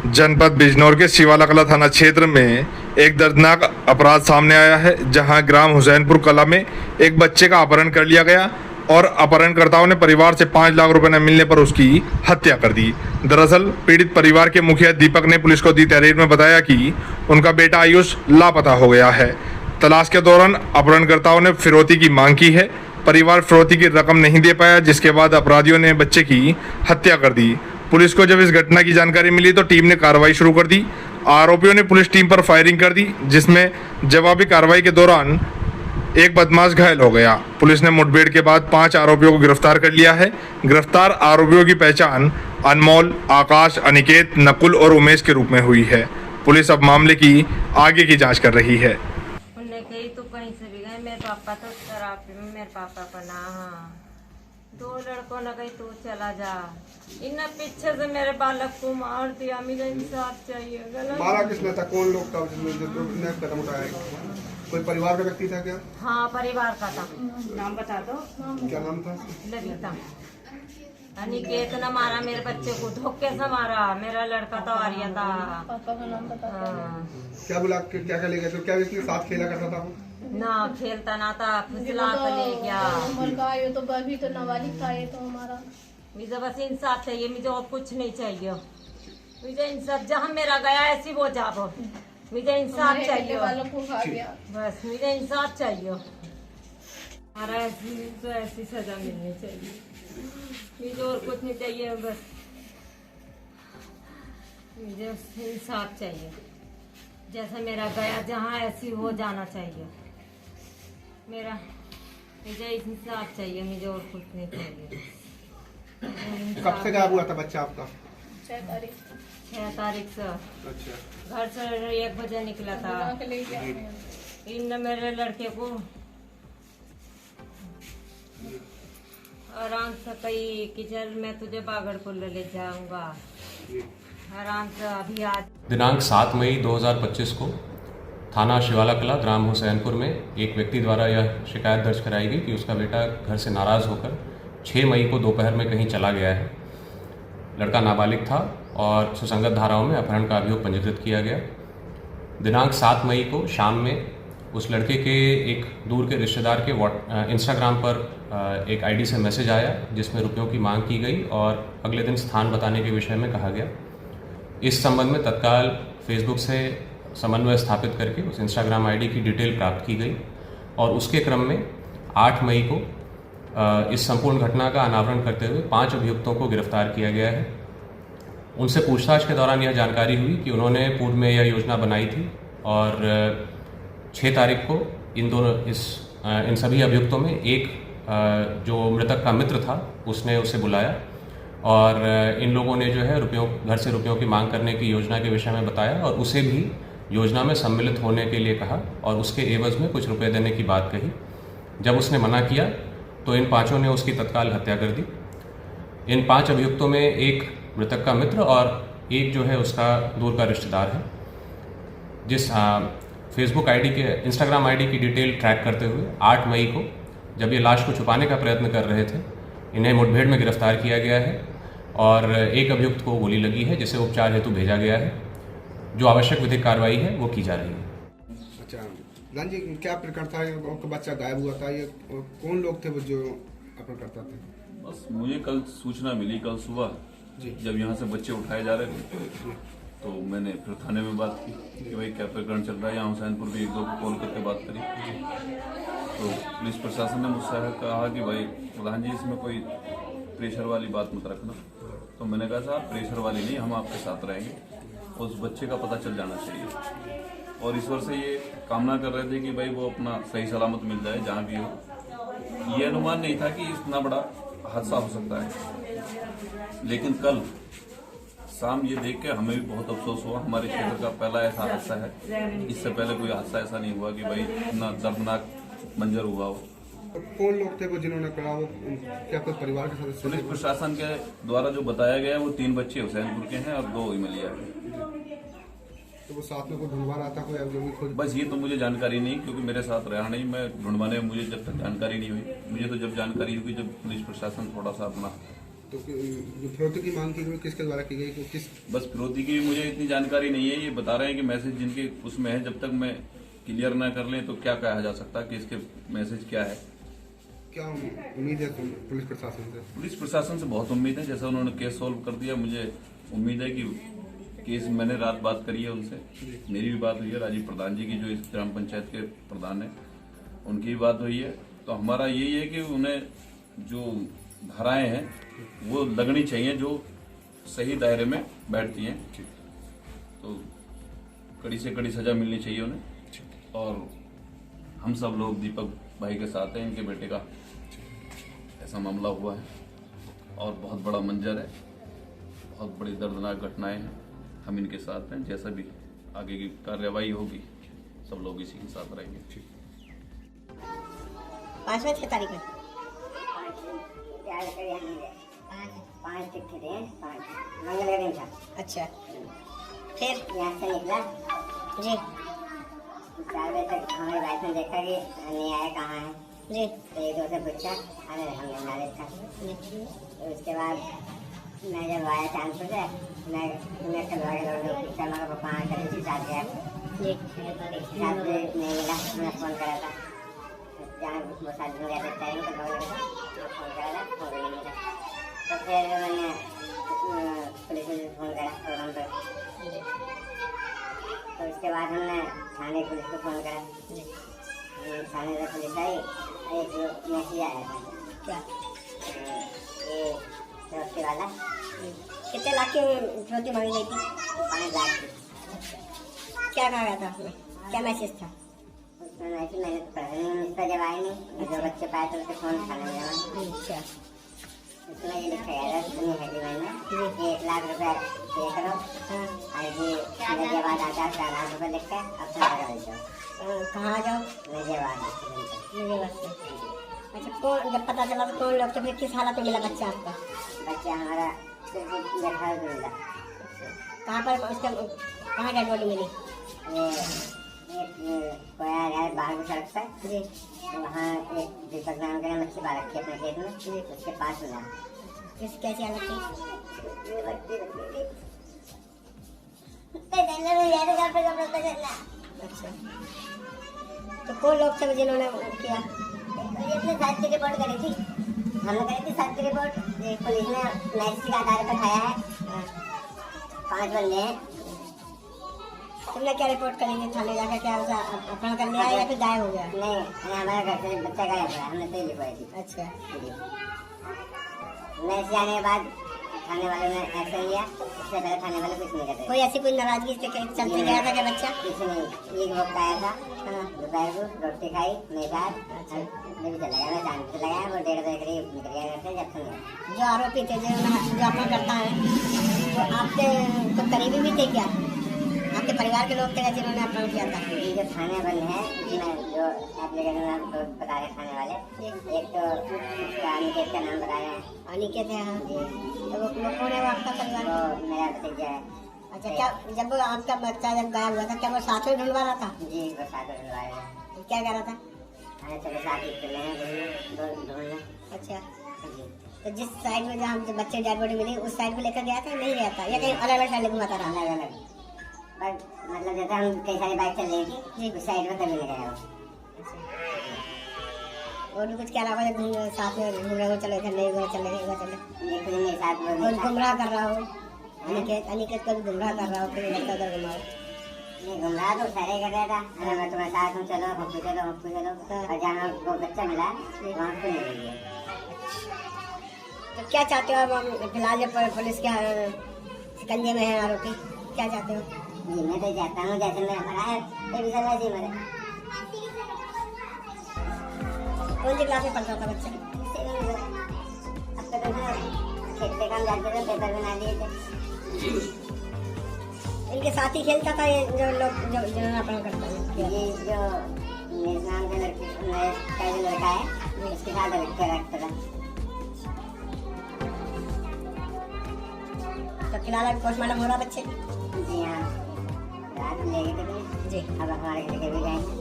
जनपद बिजनौर के शिवाला कला थाना क्षेत्र में एक दर्दनाक अपराध सामने आया है, जहां ग्राम हुसैनपुर कला में एक बच्चे का अपहरण कर लिया गया और अपहरणकर्ताओं ने परिवार से 5 लाख रुपए न मिलने पर उसकी हत्या कर दी। दरअसल पीड़ित परिवार के मुखिया दीपक ने पुलिस को दी तहरीर में बताया कि उनका बेटा आयुष लापता हो गया है। तलाश के दौरान अपहरणकर्ताओं ने फिरौती की मांग की है। परिवार फिरौती की रकम नहीं दे पाया, जिसके बाद अपराधियों ने बच्चे की हत्या कर दी। पुलिस को जब इस घटना की जानकारी मिली तो टीम ने कार्रवाई शुरू कर दी। आरोपियों ने पुलिस टीम पर फायरिंग कर दी, जिसमें जवाबी कार्रवाई के दौरान एक बदमाश घायल हो गया। पुलिस ने मुठभेड़ के बाद 5 आरोपियों को गिरफ्तार कर लिया है। गिरफ्तार आरोपियों की पहचान अनमोल, आकाश, अनिकेत, नकुल और उमेश के रूप में हुई है। पुलिस अब मामले की आगे की जांच कर रही है। तो कहीं से भी गए, मेरे पापा तो शराब में, मेरे पापा का ना 2 लड़कों ने कहीं तू चला जा, इन पीछे से मेरे बालक को मार दिया। मुझे इंसाफ चाहिए। मारा किसने था? कौन लोग था जिसने कदम उठाया? कोई परिवार का व्यक्ति था क्या? हाँ, परिवार का था। नाम बता दो। क्या नाम था? ललिता। अनिकेत ने मारा मेरे बच्चे को, धोखे से मारा। मेरा लड़का तो आर्या था। पापा का नाम बता दो। क्या बुला के क्या ले गए? तो क्या इसके साथ खेला करता था? ना खेलता ना था, फुसला के ले गया। उम्र का ये तो अभी तो नाबालिग था। ये तो हमारा मुझे बस इंसाफ चाहिए, मुझे और कुछ नहीं चाहिए। मुझे इंसाफ, जहाँ मेरा गया ऐसी वो जाबो। मुझे इंसाफ चाहिए, वालों को खा गया। बस मुझे इंसाफ चाहिए। हमारा ऐसी सजा मिलनी चाहिए। मुझे और कुछ नहीं चाहिए, बस मुझे इंसाफ चाहिए। जैसा मेरा गया जहाँ ऐसी हो जाना चाहिए। मुझे इंसाफ चाहिए, मुझे और कुछ नहीं चाहिए। कब से गायब हुआ था बच्चा आपका? 6 तारीख से। अच्छा। घर से 1 बजे निकला था। इन मेरे लड़के को आराम से कही कि चल मैं तुझे बागड़पुर ले जाऊंगा, आराम से। अभी आज दिनांक 7 मई 2025 को थाना शिवाला कला ग्राम हुसैनपुर में एक व्यक्ति द्वारा यह शिकायत दर्ज कराई गई कि उसका बेटा घर से नाराज़ होकर 6 मई को दोपहर में कहीं चला गया है। लड़का नाबालिग था और सुसंगत धाराओं में अपहरण का अभियोग पंजीकृत किया गया। दिनांक 7 मई को शाम में उस लड़के के एक दूर के रिश्तेदार के इंस्टाग्राम पर एक आईडी से मैसेज आया, जिसमें रुपयों की मांग की गई और अगले दिन स्थान बताने के विषय में कहा गया। इस संबंध में तत्काल फेसबुक से समन्वय स्थापित करके उस इंस्टाग्राम आईडी की डिटेल प्राप्त की गई और उसके क्रम में 8 मई को इस संपूर्ण घटना का अनावरण करते हुए 5 अभियुक्तों को गिरफ्तार किया गया है। उनसे पूछताछ के दौरान यह जानकारी हुई कि उन्होंने पूर्व में यह योजना बनाई थी और 6 तारीख को इन सभी अभियुक्तों में एक जो मृतक का मित्र था उसने उसे बुलाया और इन लोगों ने जो है घर से रुपयों की मांग करने की योजना के विषय में बताया और उसे भी योजना में सम्मिलित होने के लिए कहा और उसके एवज में कुछ रुपए देने की बात कही। जब उसने मना किया तो इन 5 ने उसकी तत्काल हत्या कर दी। इन 5 अभियुक्तों में एक मृतक का मित्र और एक जो है उसका दूर का रिश्तेदार है। जिस फेसबुक आईडी के इंस्टाग्राम आईडी की डिटेल ट्रैक करते हुए 8 मई को जब ये लाश को छुपाने का प्रयत्न कर रहे थे, इन्हें मुठभेड़ में गिरफ्तार किया गया है और एक अभियुक्त को गोली लगी है, जिसे उपचार हेतु भेजा गया है। जो आवश्यक विधिक कार्रवाई है वो की जा रही है। अच्छा रान जी, क्या प्रकरण था? आपका बच्चा गायब हुआ था, ये कौन लोग थे वो जो अपहरण करता थे? बस मुझे कल सूचना मिली, कल सुबह जी, जब यहाँ से बच्चे उठाए जा रहे थे तो मैंने फिर थाने में बात की कि भाई क्या प्रकरण चल रहा है। यहाँ हुसैनपुर भी 1-2 को कॉल करके बात करी तो पुलिस प्रशासन ने मुझसे कहा कि भाई प्रधान जी इसमें कोई प्रेशर वाली बात मत रखना। तो मैंने कहा साहब प्रेशर वाली नहीं, हम आपके साथ रहेंगे, उस बच्चे का पता चल जाना चाहिए और ईश्वर से ये कामना कर रहे थे कि भाई वो अपना सही सलामत मिल जाए जहाँ भी हो। ये अनुमान नहीं था कि इतना बड़ा हादसा हो सकता है, लेकिन कल शाम ये देख के हमें भी बहुत अफसोस हुआ। हमारे क्षेत्र का पहला ऐसा हादसा है, इससे पहले कोई हादसा ऐसा नहीं हुआ कि भाई इतना दर्दनाक मंजर हुआ हो। तो कौन लोग थे वो जिन्होंने करा? वो क्या कोई परिवार के सदस्य? पुलिस प्रशासन के द्वारा जो बताया गया है वो 3 बच्चे हुसैनपुर के हैं और 2 इमलिया के। तो वो साथ में कोई ढूंढवा रहा था, कोई जो भी खुद? बस ये तो मुझे जानकारी नहीं, क्योंकि मेरे साथ रहा नहीं। मैं ढूंढवाने में मुझे जब तक जानकारी नहीं हुई, मुझे तो जब जानकारी हुई जब पुलिस प्रशासन थोड़ा सा अपना तो जो फिरौती की मांग की गई किसके द्वारा की गई, किस बस फिरौती की मुझे इतनी जानकारी नहीं है। ये बता रहे हैं कि मैसेज जिनके उसमें है, जब तक मैं क्लियर ना कर लें तो क्या कहा जा सकता कि इसके मैसेज क्या है। क्या उम्मीद है पुलिस प्रशासन से? पुलिस प्रशासन से बहुत उम्मीद है। जैसा उन्होंने केस सॉल्व कर दिया, मुझे उम्मीद है कि केस, मैंने रात बात करी है उनसे, मेरी भी बात हुई है, राजीव प्रधान जी की जो इस ग्राम पंचायत के प्रधान है उनकी भी बात हुई है। तो हमारा यही है कि उन्हें जो धाराएं हैं वो लगनी चाहिए जो सही दायरे में बैठती हैं। तो कड़ी से कड़ी सजा मिलनी चाहिए उन्हें। और हम सब लोग दीपक भाई के साथ हैं। इनके बेटे का ऐसा मामला हुआ है और बहुत बड़ा मंजर है, बहुत बड़ी दर्दनाक घटनाएं हैं। हम इनके साथ हैं। जैसा भी आगे की कार्रवाई होगी सब लोग इसी के साथ रहेंगे। 5वें 6 तारीख में 5 चिट्ठी थे, 5 मंगल का दिन था। अच्छा, फिर यहाँ से निकला जी 4 बजे तक हमारी वाइफ ने देखा कि नहीं आया, कहाँ है। जी तो एक दो से पूछा, अरे हमने नाले था। तो उसके बाद मैं जब आया चांदपुर से, मैं कलवा के लोगों पूछा, मेरा पापा आ कर इसी साथ गया। जी 7 बजे नहीं मिला, मैंने फोन करा था जहाँ वो शादी में गया था टाइम तो लोग फोन करा था, फोन नहीं मिला। तो फिर मैंने पुलिस में फोन करा प्रोग्राम पर। तो उसके बाद हमने थाने पुलिस को फोन करा। थाने से पुलिस आई, एक मैसेज आया था क्या ये फिरौती वाला कितने लाख की फिरौती मांगी गई थी? 5 लाख की। क्या कहा गया था उसमें, क्या मैसेज था? उसमें मैसेज मैंने तो पढ़ा नहीं, इस पर जब आई नहीं, जो बच्चे पाए तो उसके फोन थाने में जमा। अच्छा उसमें ये लिखा गया था सुनी हेडलाइन में 1 लाख रुपए पे करो। हाँ और ये गाजियाबाद आता है 4 लाख रुपए लिख के अपना लगा दीजिए। कहाँ आ जाओ? गाजियाबाद मेरे वास्ते। अच्छा, कौन जब पता चला तो कौन लोग, तो फिर किस हालत में मिला बच्चा आपका? बच्चा हमारा देखा मिला। कहाँ पर उसका कहाँ डेड बॉडी मिली? ये कोया है बाहर की सड़क पर जी तो वहाँ एक दीपक नाम का मच्छी पाल रखी अपने खेत में, उसके पास मिला। किस कैसी हालत थी? अच्छा, तो कौन लोग थे जिन्होंने किया? ये अपने साथ की रिपोर्ट करी थी, हमने करी थी साथ की रिपोर्ट। पुलिस ने मैसेज के आधार पर उठाया है। 5 बंदे हैं। तुमने क्या रिपोर्ट करेंगे थाने जाकर? क्या उसे अपहरण कर लिया या फिर गायब हो गया? नहीं, हमारा घर से बच्चा गायब हुआ, हमने तो लिखवाई थी। अच्छा, मैसेज आने के बाद थाने वालों ने एक्शन लिया। इससे पहले थाने वाले कुछ नहीं करते। कोई ऐसी कोई नाराजगी से चलते गया था क्या बच्चा? कुछ नहीं, एक वक्त आया था दोपहर को, रोटी खाई मेरे साथ, मैं भी चला गया। मैं चांद चला गया, वो 1:30 बजे करीब निकल गया घर से। जब तक जो आरोपी थे जो अपना करता है वो आपके तो करीबी भी थे क्या? आपके परिवार के लोग थे क्या जिन्होंने अपहरण किया था? ये जो थाने बंद है, इसमें जो एप्लीकेशन आपको बता रहे थाने वाले, एक तो उसका अनिकेत का नाम बता रहे हैं। अनिकेत है, हाँ। तो वो लोग कौन है? वो आपका परिवार? वो मेरा भतीजा है। अच्छा, क्या जब वो आपका बच्चा जब गायब हुआ था क्या वो साथ में ढूंढवा रहा था? जी वो साथ में ढूंढवा रहे हैं। क्या कह रहा था? अरे चलो साथ ही चले हैं ढूंढने। अच्छा, जी तो जिस साइड में जहाँ जो बच्चे डेड बॉडी मिली उस साइड में लेकर गया था, नहीं गया था, या कहीं अलग अलग साइड घुमाता रहा? अलग अलग, बट मतलब जैसे हम कई सारी बाइक चल रही थी, उस साइड में कभी नहीं गया वो। और भी कुछ क्या रहा होगा साथ में घूम रहे हो, चले इधर नहीं उधर चले इधर चले, एक दिन मेरे साथ वो और भी था। गुमराह कर रहा हो? अनिकेत को भी गुमराह कर रहा हो, फिर इधर उधर घुमाओ। नहीं गुमराह तो सारे कर रहा था। अरे मैं तुम्हारे साथ हूँ, चलो हमको चलो। और जहाँ वो बच्चा मिला वहाँ को नहीं गया। तो क्या चाहते हो अब? फिलहाल जब पुलिस के शिकंजे में है आरोपी, क्या चाहते हो? जी मैं तो चाहता हूँ जैसे मेरा मरा है ये भी सब वैसे ही मरे। कौन सी क्लास में पढ़ता था बच्चा? अब तक खेत पे काम जाते थे, पेपर बना दिए थे। इनके साथ ही खेलता था ये जो लोग जिन्होंने अपहरण करता है? ये जो मेरे नाम का लड़का है उसके साथ रखता था। तो फिलहाल अभी पोस्टमार्टम हो रहा बच्चे? जी हाँ, रात ले गए थे जी। अब हमारे घर के भी जाएंगे।